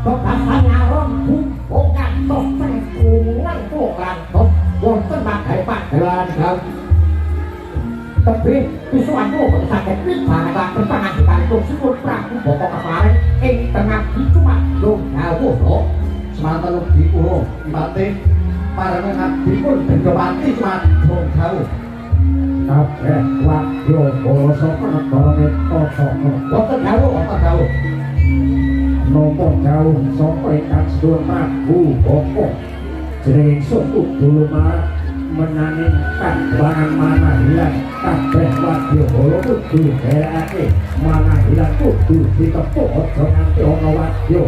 Pokoknya rompuk bukan topeng kungan bukan top wonten pakai panggilan kau tapi visuanmu sakit pipa pertangan dikantung sipun Prabu Boko kemarin ing tengah cuma dong jauh loh semantan ugi ulo ibate parang ngabdipun bendopati cuma dong jauh kabeh wadya basa penegane tata wonten jauh nopo jauh sapa ingkang sedulur Prabu Boko jeneng suku Duluma menaning kabangan mana hilang kabeh wadya bala kudu dherekake mana hilang kudu ditepuk aja nganti ana wadya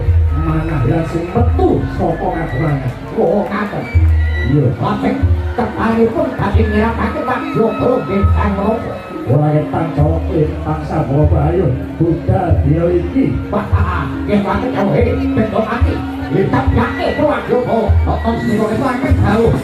mana hilang sing metu saka kabangan kok ngaten iya sampe keparipun dadi nyiapake wadya bala bintang ropo wae pancawa bangsa Bayu budal dia iki wah kene jauh betul mati litap yake wadya bala nonton sira iki jauh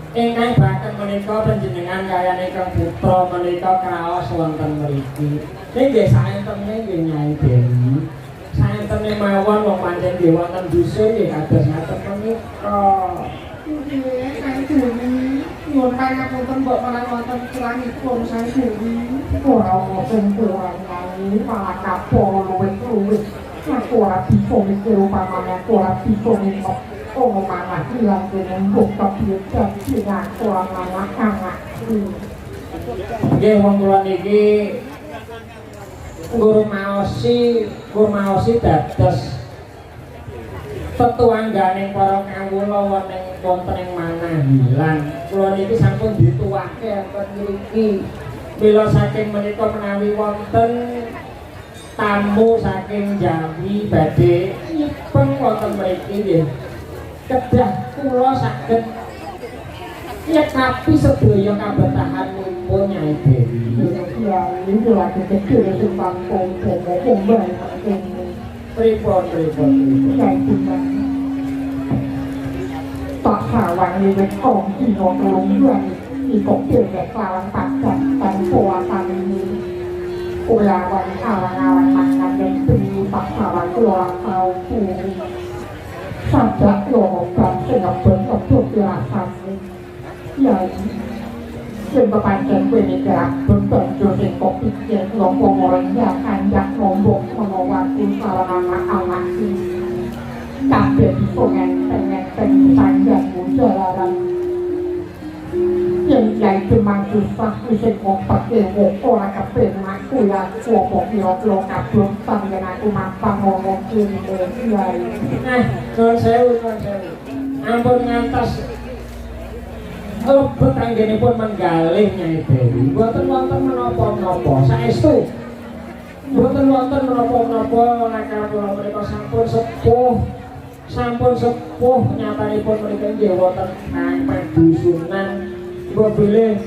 Ingkang baken menika panjenengan kayane Kang Putra menika kraos wonten mriki. Nggih saentene nggih Nyai Dewi. Saentene mawon wong pancen nggih wonten dusun nggih kados ngaten menika. Nggih Kang Dewi, nyuwun pangapunten mbok menawi wonten kirangipun Kang Dewi. Ora wonten kurang Nyai, malah kaporo luwih-luwih. Aku ora bisa mikir upamane aku ora bisa mikir oh mana hilang dengan buka biasa dengan orang anak-anak nggih wong kula niki guru maosi dados tetuangganing para kawula wonten ing Manahilan. Kula niki sampun dituwake wonten mriki. Mila saking menika menawi wonten tamu saking Jawi badhe nyipeng wonten mriki nggih. Kedah kula saged nyekapi sedaya kabetahanipun Nyai Dewi. Ya, iki lagi kecil sumpah pombal pripun. Tak sawang liwet kong dino tulung bulan ikut pilek lawan pajak dan puasan ini ulawan alang-alang mangan dan beri tak sawang keluar tau puri sajak lomobang singapun untuk dirasani yai sing kepancen kuwi gerak bentuk sing kok pikir lompo goreng ya kanjak lombok menawati salah anak-anak ini kabeh pengen sanjang jalaran yang yai cuma susah bisa ngompet ora kepenak kuya kuopok yo kabeh pangen aku mampang ngomong kene yai nuwun sewu ampun ngantos lebet anggenipun menggalih Nyai Dewi mboten wonten menapa-menapa saestu mboten wonten menapa-menapa nakal kula menika sampun sepuh nyatanipun menika nggih wonten kang padusunan mbok bilih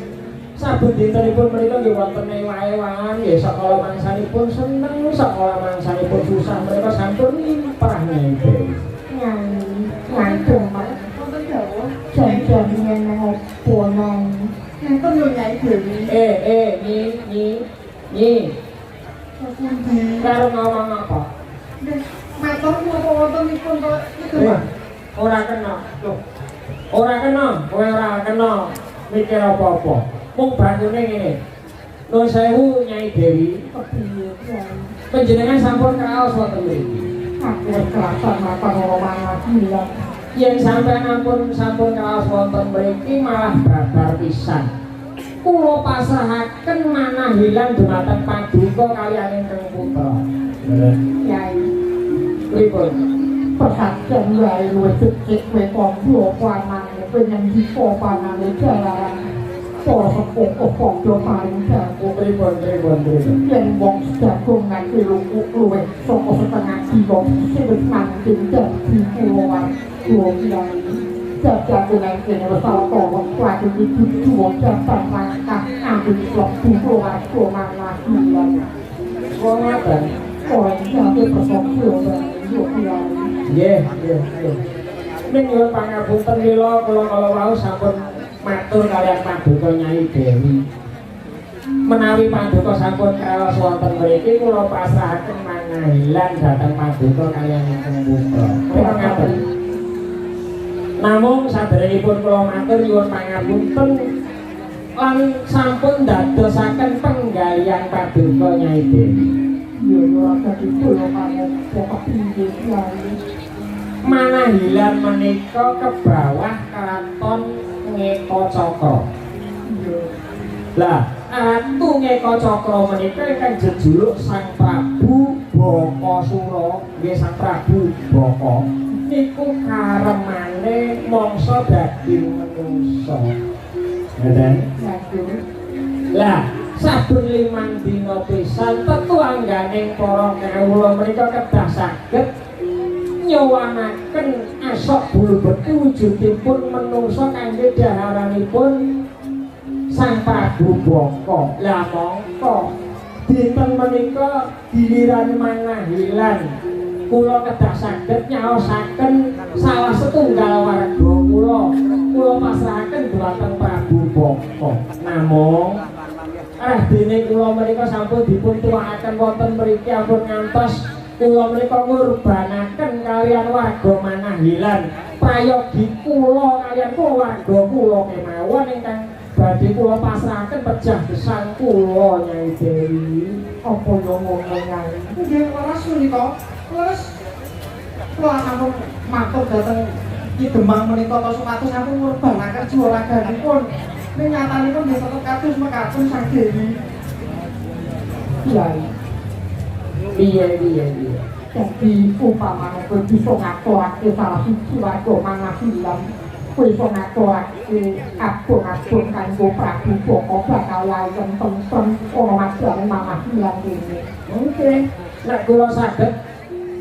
saben dintenipun menika nggih wonten ewa-ewangan nggih sakala mangsanipun seneng sakala mangsanipun susah menika sampun limpah Nyai Dewi. Nyai ngandung jadinya ngoponan. Nah, kan yo nyai dewi. Nyi. Pundi? Karo ngomong apa? Matur napa wontenipun kok itu, Pak? Ora kena. Loh. Ora kena, kowe ora kena mikir apa-apa. Mung bangune ngene. Nuwun sewu Nyai Dewi, Kepiye, Kyai? panjenengan sampun kraos wonten mriki. Aku wis kelasan mapan ora lagi ya. Yen sampeyan sampun kraos wonten mriki malah babar pisan. Kula pasrahaken manah hilang dumateng paduka kaliyan ingkang putra. Kyai, Pripun? perhatian wae luwih becik kowe kanggo panane pengen dipo panane jalaran. Para sepuh padha paring jago. Pripun? Yen wong jagung nganti luwih saka setengah kilo sing wis mangking dadi kulawan kula Kyai. Jajaku nang kene wis tau waktu iki dudu japan langkah ambil blok kulawan manah hilang. Wong ngaten. Ora nyate persopyo yo Kyai. Nggih. Ning nyuwun pangapunten mila kula kala wau sampun matur kaliyan paduka Nyai Dewi. Menawi paduka sampun kraos wonten mriki kula pasrahaken mangahilan dhateng paduka kaliyan ingkang putra. Kula ngaten. Namung saderengipun kula matur nyuwun pangapunten lan sampun dadosaken penggalian paduka Nyai Dewi. Yo ora dadi kula kaya pokok pinggir Kyai. Manahilan menika ke bawah keraton Ngeka Cakra. Lah, Ratu Ngeka Cakra menika ingkang jejuluk Sang Prabu Bakasura, nggih Sang Prabu Baka. Niku karemane mangsa daging manungsa. Ngeten. Lah, saben 5 dina pisan tetuangganing para kawula menika kedah saged nyowanaken asok bulu beti wujudipun menungsa kangge daharanipun Sang Prabu Baka. Lah mongko dinten menika giliran manahilan kula kedah saged nyaosaken salah setunggal warga kula pasrahaken dhumateng Prabu Baka. Namung dene kula menika sampun dipun tuwakaken wonten mriki ampun ngantos kula menika ngurbanaken kaliyan warga manahilan prayogi kula kaliyan keluarga kula kemawon ingkang badhe kula pasrahaken pejah gesang kula Nyai Dewi. Apa yo ngono Nyai? Nggih, leres menika. Leres. Kula sampun matur dhateng Ki Demang menika tos supados sampun ngurbanaken jiwa raganipun. Ning nyatanipun nggih tetep kados mekaten Sang Dewi. Kyai. Piye. Jadi umpamane kowe bisa ngaturake salah siji warga manahilan, kowe iso ngaturake abung-abung kanggo Prabu Baka bakal layem tentrem ana masyarakat manahilan kene. Mungkin nek kula saged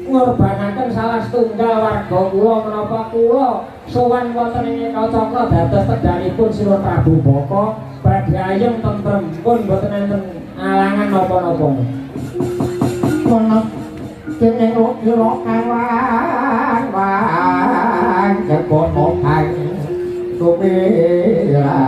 ngurbanaken salah setunggal warga kula menapa kula sowan wonten ing Ngeka Cakra dados tedhanipun Sira Prabu Baka badhe ayem tentrem pun boten enten alangan napa-napa. Kono dene ro kawan jagono kang sumira.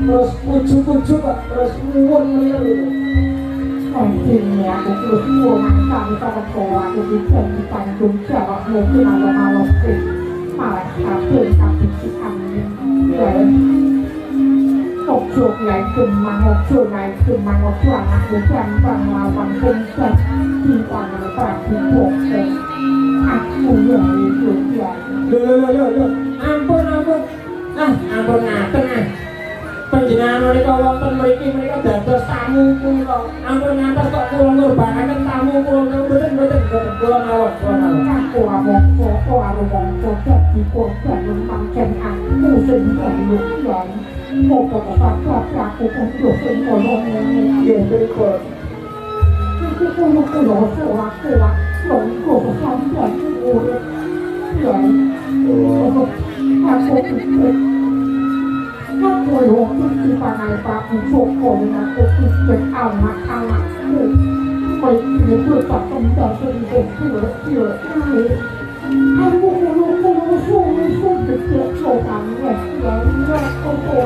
Terus puju-puju Pak, terus nuwun mriki. Nantinya aku terus ngomong kami sama sekolah aku bisa ditanggung jawab mungkin malam-malam malah kabel si angin. Ojo naik gemang, ojo anak gampang lawan kumsat di tangan Prabu Baka. Aku yang itu ya. Loh, ampun. Ampun ngaten. Panjenengan menika wonten mriki menika dados tamu kula. Ampun ngantos kok kula ngurbanaken tamu kula mboten kula mawon. Aku ora mongko karo mongko dadi korban mangken aku sing njaluk lan moga sabab aku kudu sing kono ngene ya berikut iki kono ora kuat nongko sampeyan urip ya aku pikir aku yo iki panai Pak Joko aku pikir anak-anakku baik itu tak tentang sendiri aku mau suami tidak sopannya yang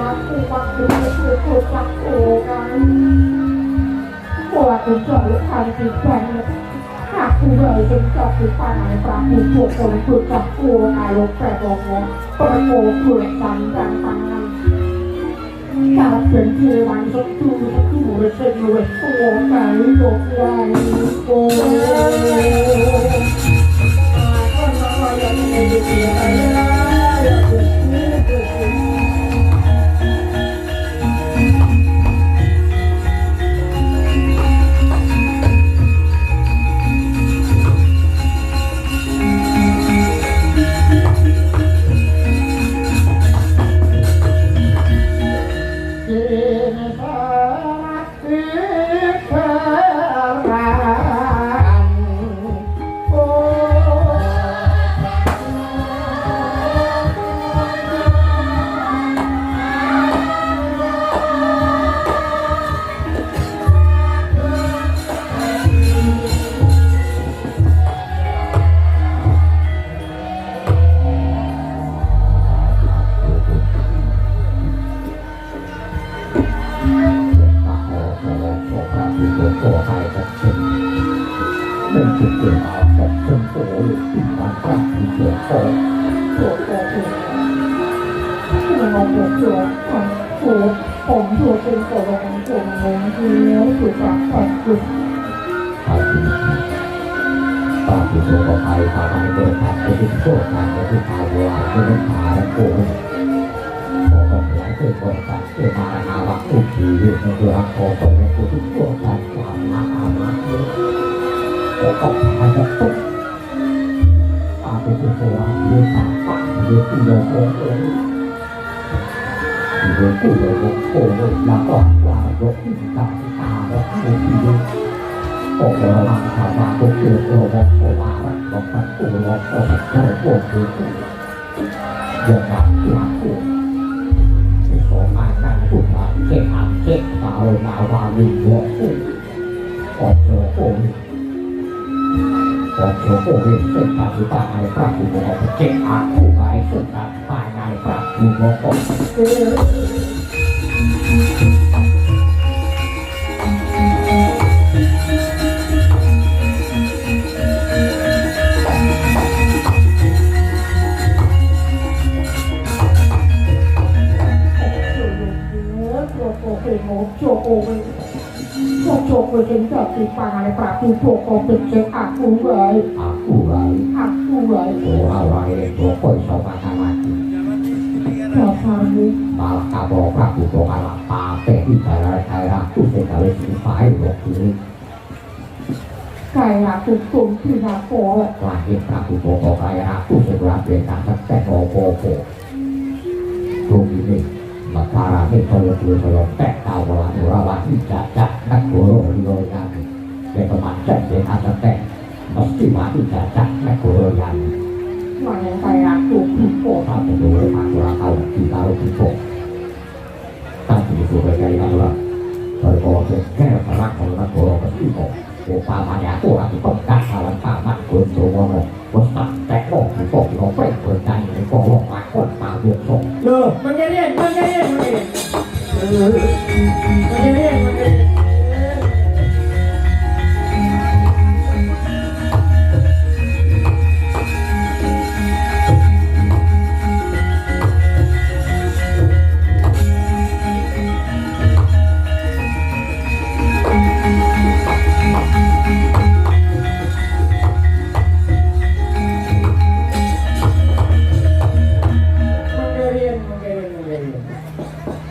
aku waktu itu tak orang aku jaluk hati banget aku baik tapi panai Prabu Joko itu tak orang kalau pedomo perkobul sandang tangan kabeh kirang setu sing luwih tuwa kali kok wae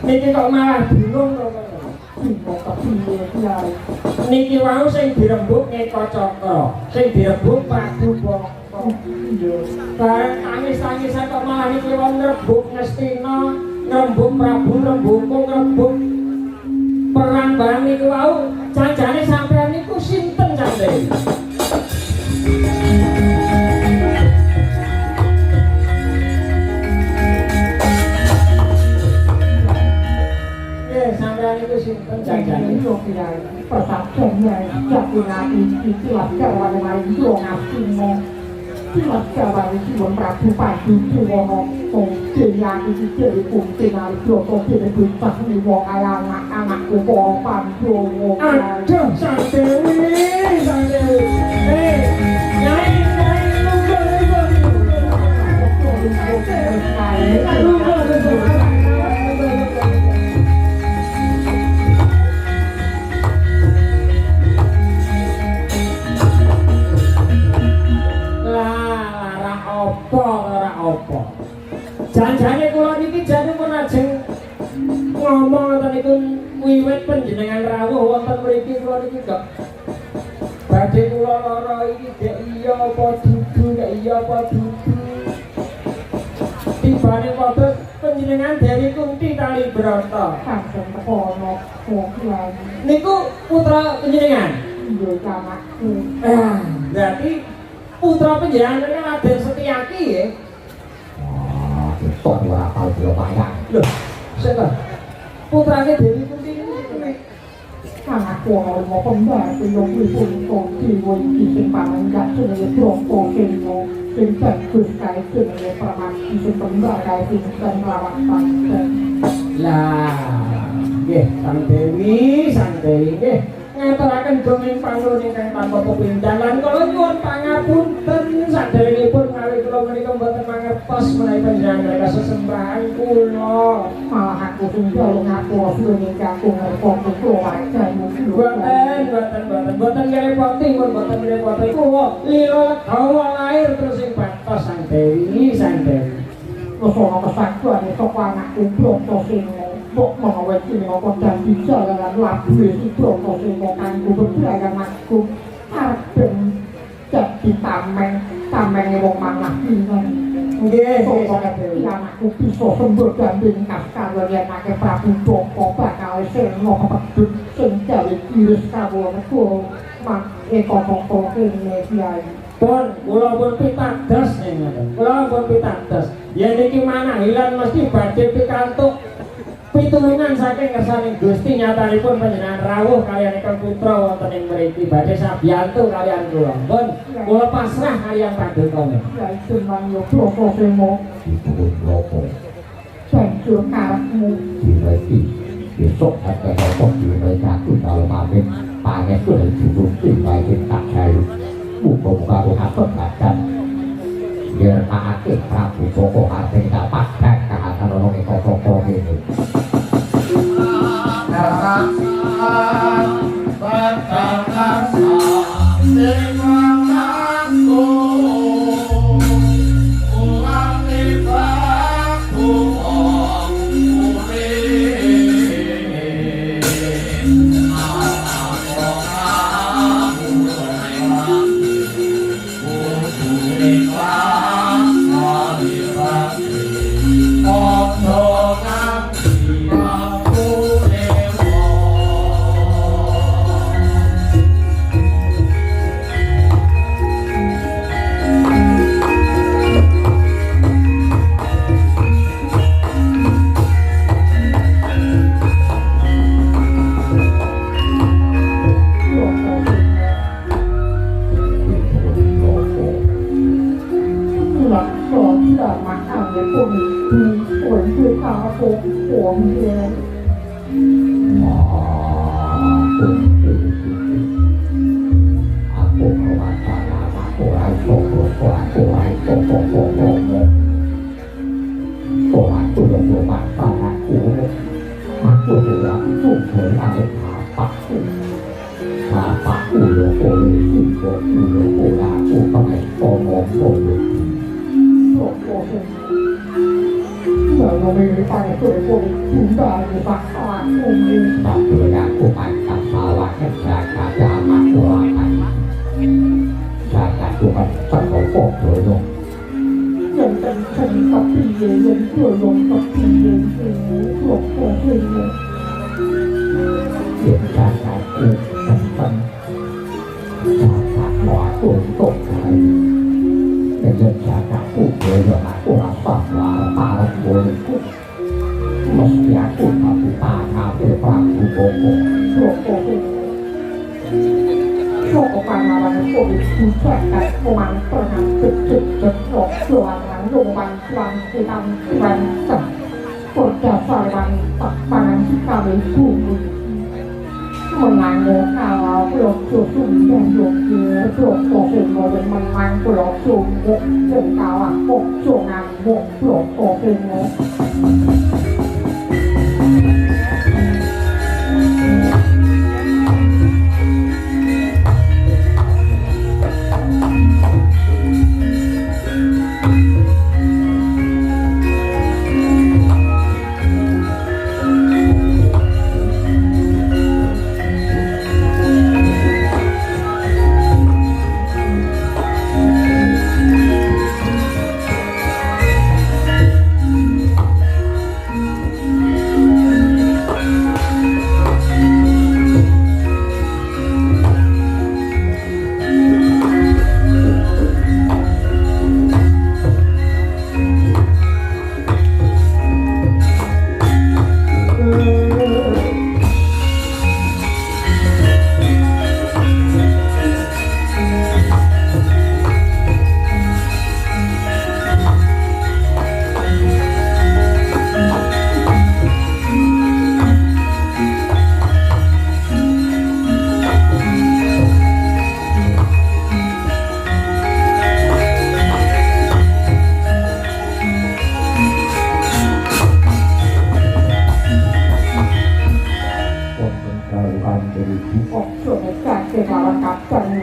Niki kok malah bingung to niki wau sing dirembuk Eka Cakra, sing dirembuk Prabu Bangsa. bareng tangis-tangisan kok malah iki wong ngrebuk Ngastina, ngrembug Prabu, ngrembug ngrembug perang bareng niku wau. Janjane sampean niku sinten sampeyan? Sampeyan niku sinten janjane? Yo kiai, persatene jati ati iki lawan mari yo ngasine. Tiwas kawan iki wong Prabu Padu Dewana wong dene iki dhewe kunti nang Joko dene bocah ni wong kaya anak-anakku para Pandhawa. Aduh, Sang Dewi, Sang Dewi. Nyai janjane kula niki jane pun ajeng ngomong ngoten niku wiwit panjenengan rawuh wonten mriki kula niki kok badhe kula lara iki gek iya apa dudu gek iya apa dudu tibane padha panjenengan Dewi Kunti Kalibrata sampun tekono wong kiai niku putra panjenengan iya anakku berarti putra panjenengan kan Raden Setyaki ya. Kok ora tau diombayang. Lho, sapa? Putrane Dewi Kunti niku anakku ora mau pembah yo pun konti wong iki sing panenggak jenenge Broto Keno sing bagus kae jenenge Pramati sing pembah kae sing rawat panten. Lah, nggih Sang Dewi nggih ngaturaken dongeng panggung ingkang tanpa pepindhahan kula nyuwun pangapunten sadèrèngipun kalih kula menika mboten mangertos menawi panjenengan sesembahan kula malah aku sing njaluk ngatur sing aku ngerti kula wajan boten ngrepoti pun boten ngrepoti kula lila dawa lair terus ing batos Sang Dewi Sono kesatuan saka anakku Broto Seno mbok menawa iki apa dadi jalanan labu iki Broto Seno kanggo bebrayan aku arep dadi tameng wong manah pinten nggih anakku bisa sembur gandeng karo yen akeh Prabu Joko bakal seno kepedhut sing gawe iris kawula negara mak kok kene kiai pun kula pun pitados ngoten. Kula pun pitados. Yen iki manahilan mesti badhe pikantuk pitulungan saking kersaning Gusti nyatanipun panjenengan rawuh kaliyan ingkang putra wonten ing mriki badhe sabiyantu kaliyan kula. Pun kula pasrah kaliyan paduka. Ya itu manyo Broto Seno dipun lopo. Banjur karepmu diweki besok ada apa diweki aku kalau pamit pangestu dari bukti baik tak jalu. Muka-muka aku hatut badan biar taati Prabu Joko arti tak pakai kehatan orang koko-koko ini Jaga Tuhan sampai foto yang dan tapi yang tolong tapi yang thuộc của mình hiện ra cái cuộc tâm tâm và các loại tổn tổn này để dân trả cả cuộc đời của là phạm là ta là của mình cũng mesti aku tapi tak apa aku bokok thuộc pahlawan itu dibuatkan umat pernah cecok jualan lumayan tuan hitam dan sem berdasarkan pangan kami bumi menanggung kalau pulau susun dan yogyo pulau kopi ngomong menang pulau sumbu dan kawan pok sungan pulau kopi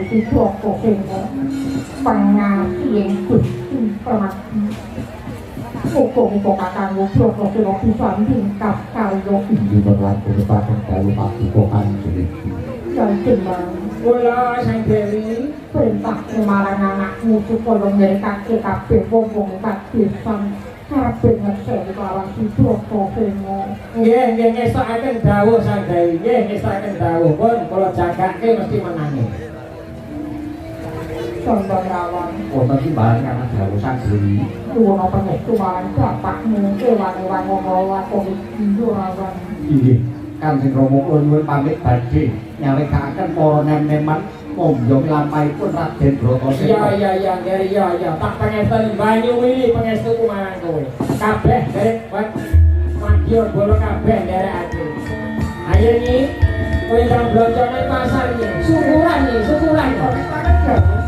ที่ทั่วโคเคนปังงาเสียงจุดประมาณโกโก้มีโกกาการวุ้งโลกโลกโลกที่สามถึงกับการยก di dalam kehidupan kalau aku bukan sedikit จนถึงมา Kula sang dewi เป็นตักมาลานานักมูสุโกลงเมริกาเกี่ยวกับเป็นวงบัดเปลี่ยนซ้ำถ้าเป็นเงินเสียดีกว่าบางที่ทั่วโคเคน nggih ngesokaken dawuh sang dewi nggih ngesokaken dawuh pun kula jagake mesti menangi จนบางวัน oh tapi barang karena darusan diri ตัวเราเป็นเด็กตัวเราจะปักมือเกี่ยวกับในวันงงวันโควิดด้วยวัน ini kan sing romo ulun pamit badhe nyarekaken para nem-neman ngombyong lampahe pun Raden Bratasena iya nggih tak pengesteni banyu iki pengestu kumaran kowe kabeh derek wat Madiun bolo kabeh nderekake ayo nyi kowe ndang blocone pasar iki syukuran kok